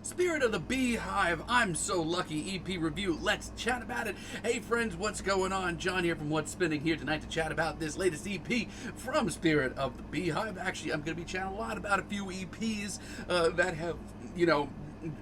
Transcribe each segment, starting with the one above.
Spirit of the Beehive, I'm so lucky EP review. Let's chat about it. Hey friends, what's going on? John here from What's Spinning here tonight to chat about this latest EP from Spirit of the Beehive. Actually, I'm going to be chatting a lot about a few EPs that have,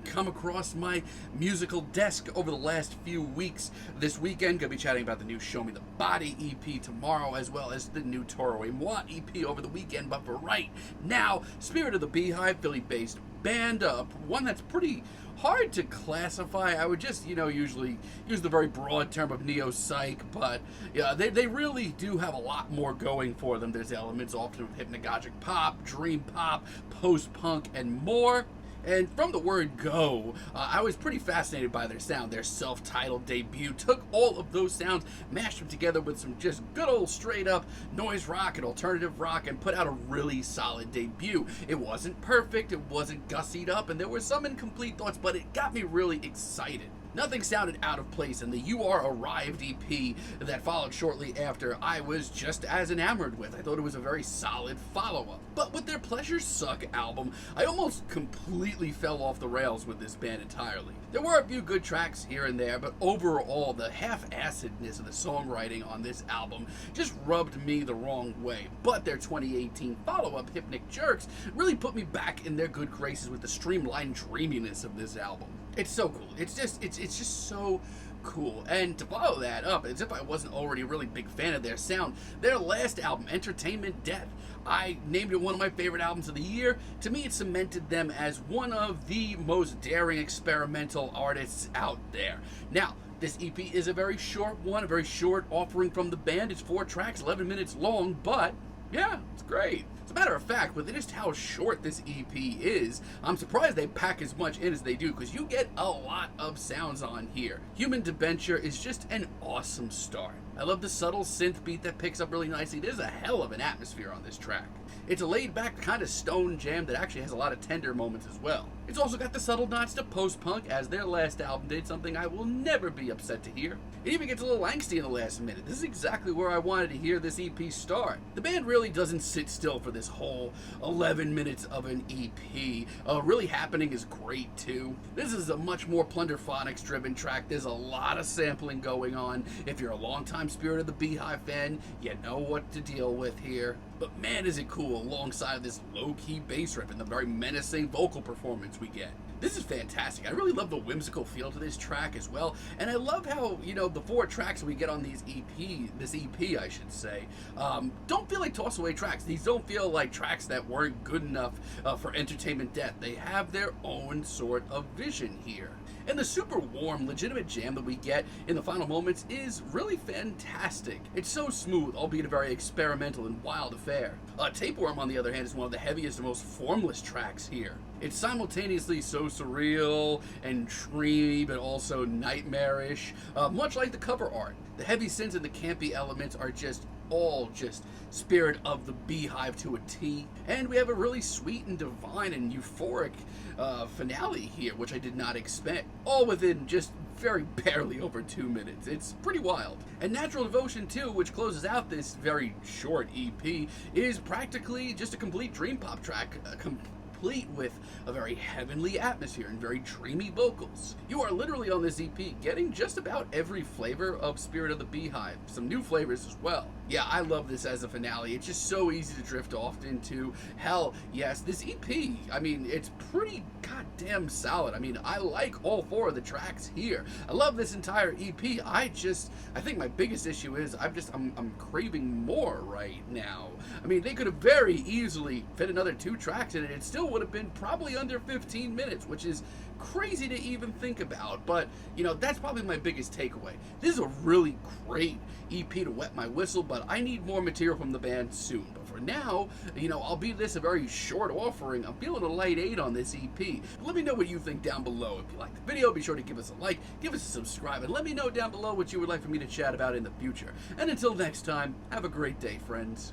come across my musical desk over the last few weeks. This weekend, gonna be chatting about the new Show Me the Body EP tomorrow, as well as the new Toro et Moi EP over the weekend. But for right now, Spirit of the Beehive, Philly-based band, one that's pretty hard to classify. I would just, usually use the very broad term of neo-psych, but yeah, they really do have a lot more going for them. There's elements often of hypnagogic pop, dream pop, post-punk, and more. And from the word go, I was pretty fascinated by their sound. Their self-titled debut took all of those sounds, mashed them together with some just good old straight up noise rock and alternative rock, and put out a really solid debut. It wasn't perfect, it wasn't gussied up, and there were some incomplete thoughts, but it got me really excited. Nothing sounded out of place, and the You Are Arrived EP that followed shortly after I was just as enamored with. I thought it was a very solid follow-up. But with their Pleasure Suck album, I almost completely fell off the rails with this band entirely. There were a few good tracks here and there, but overall, the half-assedness of the songwriting on this album just rubbed me the wrong way. But their 2018 follow-up, Hypnagogic, really put me back in their good graces with the streamlined dreaminess of this album. It's so cool. It's just so cool. And to follow that up, as if I wasn't already a really big fan of their sound, their last album, Entertainment Death, I named it one of my favorite albums of the year. To me, it cemented them as one of the most daring experimental artists out there. Now, this EP is a very short one, a very short offering from the band. It's 4 tracks, 11 minutes long, but yeah, it's great. As a matter of fact, with just how short this EP is, I'm surprised they pack as much in as they do, because you get a lot of sounds on here. Human Debenture is just an awesome start. I love the subtle synth beat that picks up really nicely. There's a hell of an atmosphere on this track. It's a laid-back kind of stone jam that actually has a lot of tender moments as well. It's also got the subtle nods to post-punk, as their last album did, something I will never be upset to hear. It even gets a little angsty in the last minute. This is exactly where I wanted to hear this EP start. The band really doesn't sit still for this whole 11 minutes of an EP. Really Happening is great too. This is a much more plunderphonics driven track. There's a lot of sampling going on. If you're a longtime Spirit of the Beehive fan, you know what to deal with here. But man, is it cool alongside this low-key bass riff and the very menacing vocal performance we get. This is fantastic. I really love the whimsical feel to this track as well, and I love how, the 4 tracks we get on this EP, I should say, don't feel like toss-away tracks. These don't feel like tracks that weren't good enough for Entertainment Death. They have their own sort of vision here. And the super warm, legitimate jam that we get in the final moments is really fantastic. It's so smooth, albeit a very experimental and wild affair. Tapeworm, on the other hand, is one of the heaviest and most formless tracks here. It's simultaneously so surreal and dreamy, but also nightmarish, much like the cover art. The heavy synths and the campy elements are all just Spirit of the Beehive to a T. And we have a really sweet and divine and euphoric finale here, which I did not expect. All within just very barely over 2 minutes. It's pretty wild. And Natural Devotion 2, which closes out this very short EP, is practically just a complete dream pop track, complete with a very heavenly atmosphere and very dreamy vocals. You are literally on this EP getting just about every flavor of Spirit of the Beehive, some new flavors as well. Yeah, I love this as a finale. It's just so easy to drift off into. Hell, yes, this EP, it's pretty goddamn solid. I like all 4 of the tracks here. I love this entire EP. I think my biggest issue is I'm craving more right now. They could have very easily fit another 2 tracks in it. It still would have been probably under 15 minutes, which is crazy to even think about, but that's probably my biggest takeaway. This is a really great EP to wet my whistle, but I need more material from the band soon. But for now, I'll be this a very short offering. I'm feeling a light 8 on this EP. Let me know what you think down below. If you like the video, be sure to give us a like, give us a subscribe, and let me know down below what you would like for me to chat about in the future. And until next time, have a great day, friends.